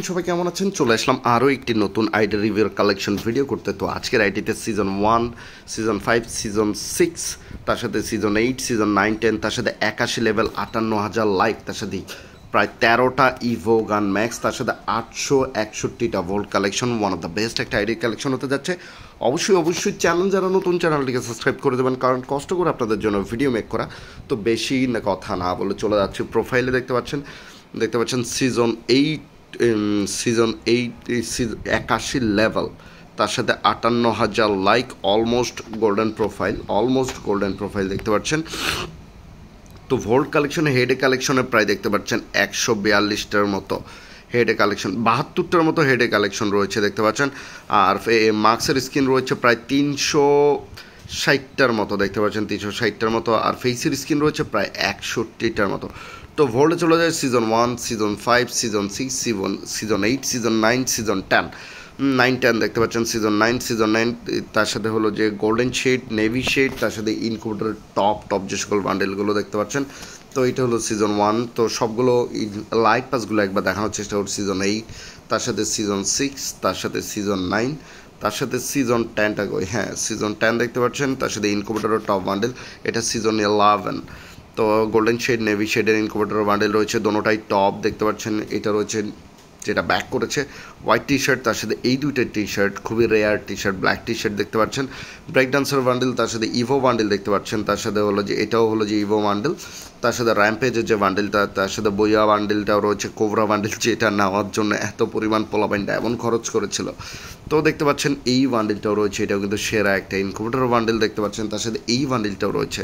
সবাই কেমন আছেন? চলে আসলাম আরও একটি নতুন আইডি রিভিউর কালেকশন ভিডিও করতে। তো আজকের আইডিতে সিজন 1, সিজন 5, সিজন 6, তার সাথে সিজন 8, সিজন 9, 10, তার সাথে 81 লেভেল, 58,000 লাইক, তার সাথে প্রায় 13টা ইভো গান ম্যাক্স, তার সাথে 861টা vault collection. One of the best একটা আইডি কালেকশন হতে যাচ্ছে। অবশ্যই চ্যানেল যারা নতুন, চ্যানেলটিকে সাবস্ক্রাইব করে দেবেন, কারণ কষ্ট করে আপনাদের জন্য ভিডিও মেক করা। তো বেশি না কথা না বলে চলে যাচ্ছে প্রোফাইলে। দেখতে পাচ্ছেন সিজন 8, সিজন 8, 81 লেভেল, তার সাথে 58,000 লাইক, অলমোস্ট গোল্ডেন প্রোফাইল দেখতে পাচ্ছেন। তো ভোল্ট কালেকশনে হেডে কালেকশনে প্রায় দেখতে পাচ্ছেন 142টার মতো হেডে কালেকশন, 72টার মতো হেডে কালেকশন রয়েছে দেখতে পাচ্ছেন। আর মার্কসের স্কিন রয়েছে প্রায় 360টার মতো দেখতে পাচ্ছেন, 360টার মতো। আর ফেসের স্কিন রয়েছে প্রায় 61টার মতো। তো ভোল্টে চলে যায় season 1, season 5, season 6, season 8, season 9, season 10, 9-10 দেখতে পাচ্ছেন। সিজন 9, তার সাথে হলো যে গোল্ডেন শেড, নেভি শেড, তার সাথে ইনকুবেটরের টপ যে সকল বান্ডেলগুলো দেখতে পাচ্ছেন। তো এটা হলো সিজন 1। তো সবগুলো লাইট পাসগুলো একবার দেখানোর চেষ্টা করছি। সিজন 8, তার সাথে সিজন 6, তার সাথে সিজন 9, তার সাথে সিজন 10টা সিজন 10 দেখতে পাচ্ছেন। তার সাথে ইনকুবেটরের টপ বান্ডেল, এটা সিজন 11। তো গোল্ডেন শেড, নেভি শেডের ইনকুবেটরের বান্ডেল রয়েছে, দোনোটাই টপ দেখতে পাচ্ছেন। এটা রয়েছে যেটা ব্যাক করেছে হোয়াইট টি শার্ট, তার সাথে এই দুইটা টি শার্ট খুবই rare T shirt, black T shirt দেখতে পাচ্ছেন। ব্রেক ডান্সার বান্ডেল, তার সাথে ইভো বান্ডেল দেখতে পাচ্ছেন। তার সাথে হলো যে এটাও হলো যে ইভো বান্ডেল, তার সাথে র্যাম্পেজের যে বান্ডেলটা, তার সাথে বইয়া বান্ডেলটাও রয়েছে, কোবরা বান্ডেল, যেটা নেওয়ার জন্য এত পরিমাণ পোলাপাইনটা এমন খরচ করেছিল। তো দেখতে পাচ্ছেন এই বান্ডেলটাও রয়েছে, এটাও কিন্তু সেরা একটা ইনকুবেটর বান্ডেল দেখতে পাচ্ছেন। তার সাথে এই বান্ডেলটাও রয়েছে।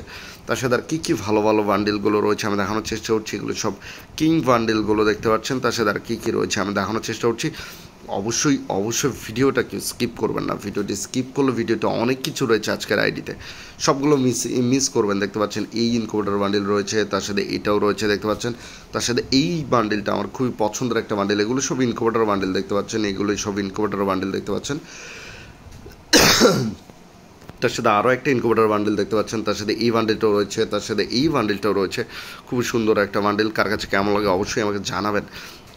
তার সাথে আর কী ভালো বান্ডেলগুলো রয়েছে আমি দেখানোর চেষ্টা করছি। এগুলো সব কিং বান্ডেলগুলো দেখতে পাচ্ছেন। তার সাথে আর কী রয়েছে আমি দেখানোর চেষ্টা করছি। অবশ্যই ভিডিওটাকে স্কিপ করবেন না। ভিডিওটি স্কিপ করলে ভিডিওতে অনেক কিছু রয়েছে আজকের আইডিতে, সবগুলো মিস করবেন। দেখতে পাচ্ছেন এই ইনকুবেটর বান্ডেল রয়েছে, তার সাথে এটাও রয়েছে দেখতে পাচ্ছেন। তার সাথে এই বান্ডেলটা আমার খুবই পছন্দের একটা বান্ডেল। এগুলো সব ইনকুবেটর বান্ডেল দেখতে পাচ্ছেন, এগুলোই সব ইনকুবেটর বান্ডেল দেখতে পাচ্ছেন। তার সাথে আরও একটা ইনকুবেটর বান্ডেল দেখতে পাচ্ছেন। তার সাথে এই বান্ডেলটাও রয়েছে, তার সাথে এই বান্ডেলটাও রয়েছে। খুবই সুন্দর একটা বান্ডেল। কার কাছে কেমন লাগে অবশ্যই আমাকে জানাবেন,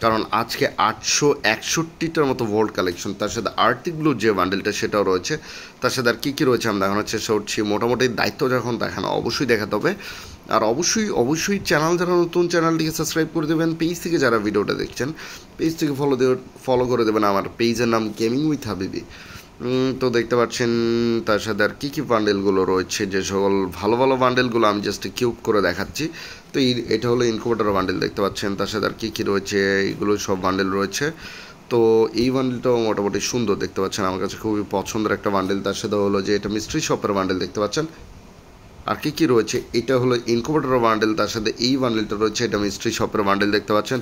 কারণ আজকে 861টার মতো ভোল্ট কালেকশন। তার সাথে আর্টিক ব্লু যে বান্ডেলটা সেটাও রয়েছে। তার সাথে আর কী রয়েছে আমি দেখানোর চেষ্টা করছি। মোটামুটি দায়িত্ব যখন দেখানো অবশ্যই দেখাতে হবে। আর অবশ্যই চ্যানেল যারা নতুন, চ্যানেলটিকে সাবস্ক্রাইব করে দেবেন। পেজ থেকে যারা ভিডিওটা দেখছেন, পেজ থেকে ফলো করে দেবেন। আমার পেজের নাম গেমিং উইথ হাবিবি। তো দেখতে পাচ্ছেন তার সাথে আর কী বান্ডেলগুলো রয়েছে, যে সকল ভালো বান্ডেলগুলো আমি জাস্ট কিউব করে দেখাচ্ছি। তো এটা হলো ইনকুবেটর বান্ডেল দেখতে পাচ্ছেন। তার সাথে আর কী রয়েছে, এইগুলো সব বান্ডেল রয়েছে। তো এই বান্ডেলটাও মোটামুটি সুন্দর দেখতে পাচ্ছেন, আমার কাছে খুবই পছন্দের একটা বান্ডেল। তার সাথে হলো যে এটা মিস্ট্রি শপের বান্ডেল দেখতে পাচ্ছেন। আর কী রয়েছে, এটা হলো ইনকুবেটর বান্ডেল, তার সাথে এই বান্ডেলটা রয়েছে, এটা মিস্ট্রি শপের বান্ডেল দেখতে পাচ্ছেন।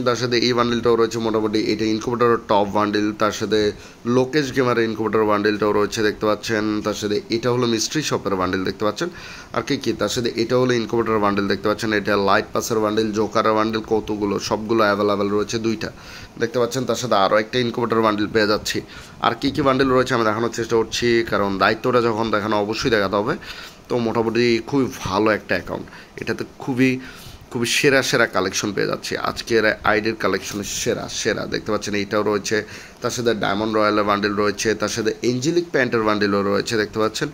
তার সাথে এই বান্ডেলটাও রয়েছে, মোটামুটি এটা ইনকুবেটরের টপ বান্ডেল। তার সাথে লোকেশ গেমারের ইনকুবেটর বান্ডেলটাও রয়েছে দেখতে পাচ্ছেন। তার সাথে এটা হলো মিস্ট্রি শপের বান্ডেল দেখতে পাচ্ছেন। আর কী তার সাথে এটা হলো ইনকুবেটর বান্ডেল দেখতে পাচ্ছেন। এটা লাইট পাসের বান্ডেল, জোকারের বান্ডেল, কতগুলো সবগুলো অ্যাভেলেবেল রয়েছে, 2টা দেখতে পাচ্ছেন। তার সাথে আরও একটা ইনকুবেটর বান্ডেল পেয়ে যাচ্ছি। আর কী বান্ডেল রয়েছে আমি দেখানোর চেষ্টা করছি, কারণ দায়িত্বটা যখন দেখানো অবশ্যই দেখাতে হবে। তো মোটামুটি খুবই ভালো একটা অ্যাকাউন্ট, এটাতে খুবই সেরা কালেকশন পেয়ে যাচ্ছে। আজকের আইডির কালেকশনের সেরা দেখতে পাচ্ছেন। এইটাও রয়েছে, তার সাথে ডায়মন্ড রয়্যালের বান্ডেল রয়েছে, তার সাথে এঞ্জেলিক প্যান্টের বান্ডেলও রয়েছে দেখতে পাচ্ছেন।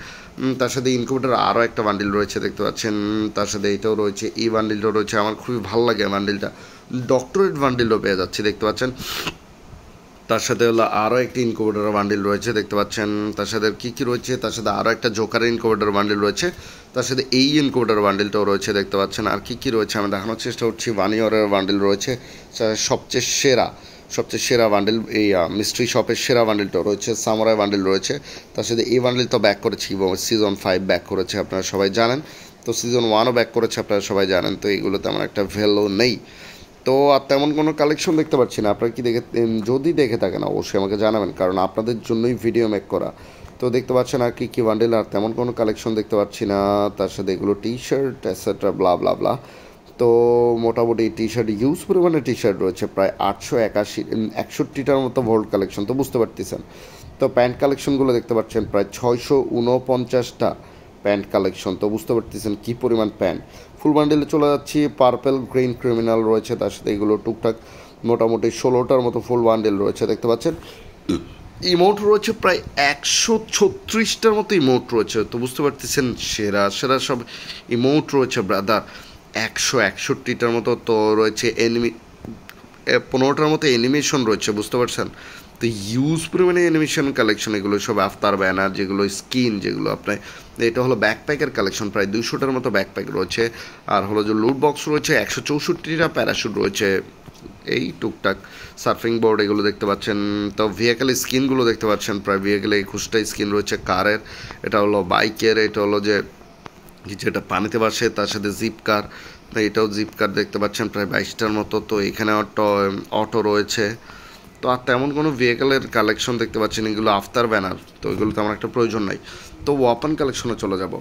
তার সাথে ইনকুবেটর আরও একটা বান্ডেল রয়েছে দেখতে পাচ্ছেন। তার সাথে এটাও রয়েছে, এই বান্ডেলটাও রয়েছে, আমার খুবই ভালো লাগে বান্ডেলটা। ডক্টরেট বান্ডেলও পেয়ে যাচ্ছে দেখতে পাচ্ছেন। তার সাথে হলো আরও একটি ইনকুবেটর বান্ডেল রয়েছে দেখতে পাচ্ছেন। তার সাথে কী রয়েছে, তার সাথে আরও একটা জোকারের ইনকুবেটর বান্ডেল রয়েছে, তার সাথে এই ইনকুবেটর বান্ডেলটাও রয়েছে দেখতে পাচ্ছেন। আর কী রয়েছে আমি দেখানোর চেষ্টা করছি। ওয়ানিয়রের বান্ডেল রয়েছে, সবচেয়ে সেরা বান্ডেল এই মিস্ট্রি শপের সেরা বান্ডেলটাও রয়েছে। সামুরাই বান্ডেল রয়েছে, তার সাথে এই বান্ডেল তো ব্যাক করেছি এবং সিজন 5 ব্যাক করেছে আপনারা সবাই জানেন। তো সিজন 1ও ব্যাক করেছে আপনারা সবাই জানেন। তো এইগুলো তেমন একটা ভ্যালু নেই। তো আর তেমন কোনো কালেকশন দেখতে পাচ্ছি না। আপনারা কি যদি দেখে থাকেন অবশ্যই আমাকে জানাবেন, কারণ আপনাদের জন্যই ভিডিও মেক করা। তো দেখতে পাচ্ছেন আর কী বান্ডেল, আর তেমন কোনো কালেকশন দেখতে পাচ্ছি না। তার সাথে এগুলো টি শার্ট এটসেট্রা ব্লা। তো মোটামুটি টি শার্ট ইউজ পরিমাণে টি শার্ট রয়েছে প্রায় 861টার মতো ভোল্ট কালেকশন, তো বুঝতে পারতেছেন। তো প্যান্ট কালেকশনগুলো দেখতে পাচ্ছেন প্রায় 649টা প্যান্ট কালেকশন, তো বুঝতে পারতেছেন কী পরিমাণ প্যান্ট। ফুল বান্ডেলে চলে যাচ্ছি। পার্পেল গ্রিন ক্রিমিনাল রয়েছে, তার সাথে এগুলো টুকটাক মোটামুটি 16টার মতো ফুল বান্ডেল রয়েছে দেখতে পাচ্ছেন। ইমোট রয়েছে প্রায় 136টার মতো ইমোট রয়েছে, তো বুঝতে পারতেছেন সেরা সেরা সব ইমোট রয়েছে ব্রাদার। 161টার মতো তো রয়েছে, 15টার মতো অ্যানিমেশন রয়েছে, বুঝতে পারছেন। তো ইউজ পরিমাণে অ্যানিমেশন কালেকশন, এগুলো সব আফতার ব্যানার, যেগুলো স্কিন, যেগুলো আপনার এটা হলো ব্যাকপ্যাকের কালেকশন, প্রায় 200টার মতো ব্যাকপ্যাক রয়েছে। আর হলো যে লুট বক্স রয়েছে 164টা, প্যারাশুট রয়েছে, এই টুকটাক সার্ফিং বোর্ড এগুলো দেখতে পাচ্ছেন। তো ভেহিকেল স্কিনগুলো দেখতে পাচ্ছেন, প্রায় ভেহিকেলে 21টা স্কিন রয়েছে কারের, এটা হলো বাইকের, এটা হলো যে যেটা পানিতে বাসে, তার সাথে জিপ কার, এটাও জিপ কার দেখতে পাচ্ছেন প্রায় 22টার মতো। তো এখানে অটো রয়েছে। তো আর তেমন কোনো ভেহিকেলের কালেকশন দেখতে পাচ্ছেন, এগুলো আফতার ব্যানার, তো এগুলো তেমন একটা প্রয়োজন নাই। তো ওয়াপন কালেকশনে চলে যাব।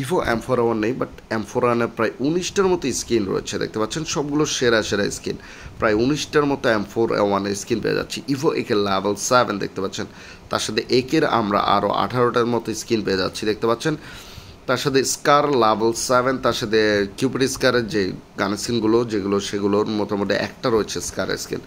ইভো M4A1 নেই, বাট M4A1 প্রায় 19টার মতো স্কিন রয়েছে দেখতে পাচ্ছেন, সবগুলো সেরা সেরা স্কিন, প্রায় 19টার মতো M4A1 স্কিন পেয়ে যাচ্ছি। ইভো একের লেভেল 7 দেখতে পাচ্ছেন, তার সাথে একের আমরা আরও 18টার মতো স্কিন পেয়ে যাচ্ছি দেখতে পাচ্ছেন। তার সাথে স্কার লেভেল 7, তার সাথে কিউপিড স্কারের যে গান স্কিনগুলো যেগুলো, সেগুলোর মোটামুটি একটা রয়েছে স্কারের স্কিন।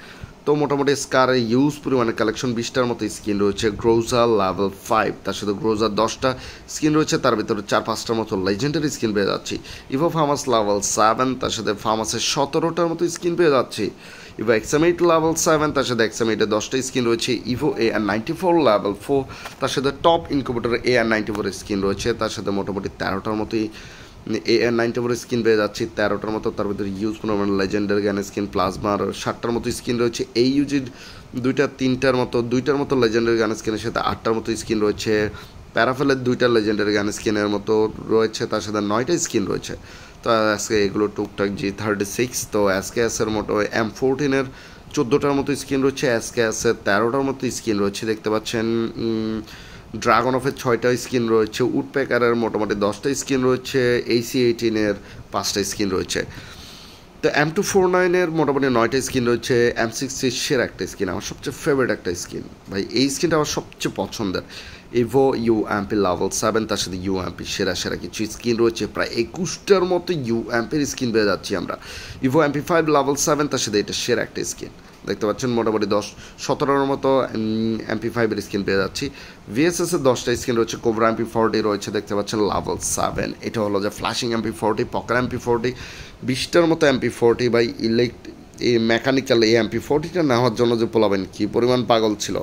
তো মোটামুটি স্কারের ইউজ পরিমাণে কালেকশন 20টার মতো স্কিন রয়েছে। গ্রোজা লেভেল 5, তার সাথে গ্রোজার 10টা স্কিন রয়েছে, তার ভিতরে 4-5টার মতো লেজেন্ডারি স্কিন পেয়ে যাচ্ছি। ইভো ফার্মাস লেভেল 7, তার সাথে ফার্মাসের 17টার মতো স্কিন পেয়ে যাচ্ছি। ইভো এক্সামেট লেভেল 7, তার সাথে এক্সামেটের 10টা স্কিন রয়েছে। ইভো AR94 লেভেল 4, তার সাথে টপ ইনকিউবেটর AR94 স্কিন রয়েছে, তার সাথে মোটামুটি 13টার মতোই AR94 স্কিন পেয়ে যাচ্ছি, 13টার মতো। তার ভিতরে ইউজ কোনো লেজেন্ডারি গান স্কিন, প্লাজমার 60টার মতো স্কিন রয়েছে। এই ইউজির 2-3টার মতো লেজেন্ডারি গান স্কিনের সাথে 8টার মতো স্কিন রয়েছে। প্যারাফেলের 2টা লেজেন্ডারি গান স্কিনের মতো রয়েছে, তার সাথে 9টা স্কিন রয়েছে। তো আজকে এগুলো টুকটাক G36। তো SKS-এর মোটো M14-এর 14টার মতো স্কিন রয়েছে, SKS-এর 13টার মতো স্কিন রয়েছে দেখতে পাচ্ছেন। ড্রাগন অফের 6টা স্কিন রয়েছে, উডপ্যাকারের মোটামুটি 10টা স্কিন রয়েছে, AC18-এর 5টা স্কিন রয়েছে। তো M249-এর মোটামুটি 9টা স্কিন রয়েছে। M66-এর একটা স্কিন আমার সবচেয়ে ফেভারিট একটা স্কিন ভাই, এই স্কিনটা আমার সবচেয়ে পছন্দের। ইভো UMP লেভেল 7, তার সাথে UMP সেরা সেরা কিছু স্কিন রয়েছে, প্রায় 21টার মতো UMP-র স্কিন পেয়ে যাচ্ছি আমরা। ইভো MP5 লেভেল 7, তার সাথে এটা সেরা একটা স্কিন দেখতে পাচ্ছেন, মোটামুটি 10-17টার মতো MP5-এর স্কিন পেয়ে যাচ্ছি। VSS-এর 10টা স্কিন রয়েছে। কোবরা MP40 রয়েছে দেখতে পাচ্ছেন লেভেল 7, এটা হলো যে ফ্ল্যাশিং MP40, পকার MP40, 20টার মতো MP40 বাই এই মেকানিক্যাল এই MP40টা নেওয়ার জন্য যে পোলাবেন কী পরিমাণ পাগল ছিল।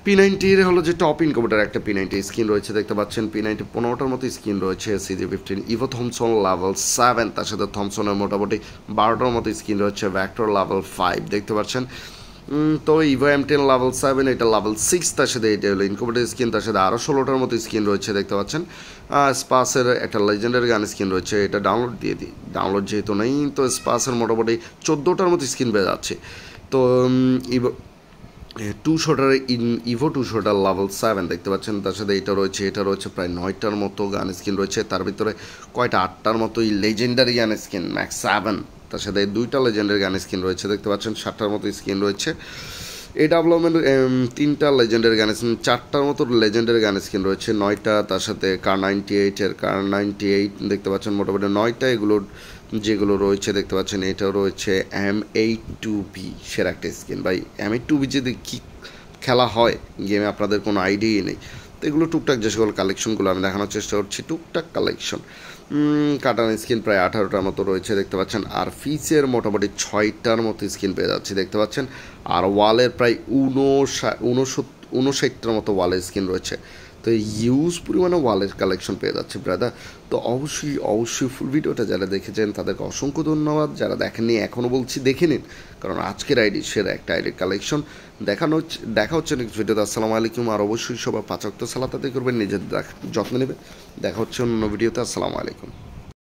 P90-এর হলো যে টপ ইনকিউবেটর একটা P90 স্কিন রয়েছে দেখতে পাচ্ছেন। P90 15টার মতো স্কিন রয়েছে। CG15 ইভো থমসন লেভেল 7, তার সাথে থমসনের মোটামুটি 12টার মতো স্কিন রয়েছে। ভ্যাক্টর লেভেল 5 দেখতে পাচ্ছেন। তো ইভো M10 লেভেল 7, এটা লেভেল 6, তার সাথে এটা হলো ইনকিউবেটর স্কিন, তার সাথে আরও 16টার মতো স্কিন রয়েছে দেখতে পাচ্ছেন। স্পাসের একটা লেজেন্ডারি গান স্কিন রয়েছে, এটা ডাউনলোড দিয়ে দিই, ডাউনলোড যেহেতু নেই। তো স্পাসের মোটামুটি 14টার মতো স্কিন পেয়ে যাচ্ছে। তো ইভো 200টার ইভো 200টার লেভেল 7 দেখতে পাচ্ছেন, তার সাথে এটা রয়েছে প্রায় 9টার মতো গান স্কিন রয়েছে, তার ভিতরে কয়টা 8টার মতো লেজেন্ডারি গান স্কিন ম্যাক্স 7, তার সাথে 2টা লেজেন্ডারি গান স্কিন রয়েছে দেখতে পাচ্ছেন। 7টার মতো স্কিন রয়েছে। AWM-এর 3টা লেজেন্ডারি গান স্কিন, 4টার মতো লেজেন্ডারি গান স্কিন রয়েছে, 9টা, তার সাথে কার98 দেখতে পাচ্ছেন, মোটামুটি 9টা। এগুলোর যেগুলো রয়েছে দেখতে পাচ্ছেন, এটাও রয়েছে M82B সেরা একটা স্কিন ভাই। M82B যদি কী খেলা হয় গেমে আপনাদের কোনো আইডিয়াই নেই। তো এগুলো টুকটাক যে সকল কালেকশনগুলো আমি দেখানোর চেষ্টা করছি, টুকটাক কালেকশন। কাটান স্কিন প্রায় 18টার মতো রয়েছে দেখতে পাচ্ছেন। আর ফিসের মোটামুটি 6টার মতো স্কিন পেয়ে যাচ্ছি দেখতে পাচ্ছেন। আর ওয়ালের প্রায় 59টার মতো ওয়ালের স্কিন রয়েছে। তো ইউজ পরিমাণে ওয়ালের কালেকশন পেয়ে যাচ্ছে ব্রাদার। তো অবশ্যই ফুল ভিডিওটা যারা দেখেছেন তাদেরকে অসংখ্য ধন্যবাদ। যারা দেখেননি এখনও বলছি দেখে নিন, কারণ আজকের আইডি সেরা একটা আইডির কালেকশন দেখা হচ্ছে নেক্সট ভিডিওতে। আসসালামু আলাইকুম। আর অবশ্যই সবার 5 ওয়াক্ত সালাত আদায় করবেন, নিজের যত্ন নেবেন। দেখা হচ্ছে অন্য ভিডিওতে। আসসালামু আলাইকুম।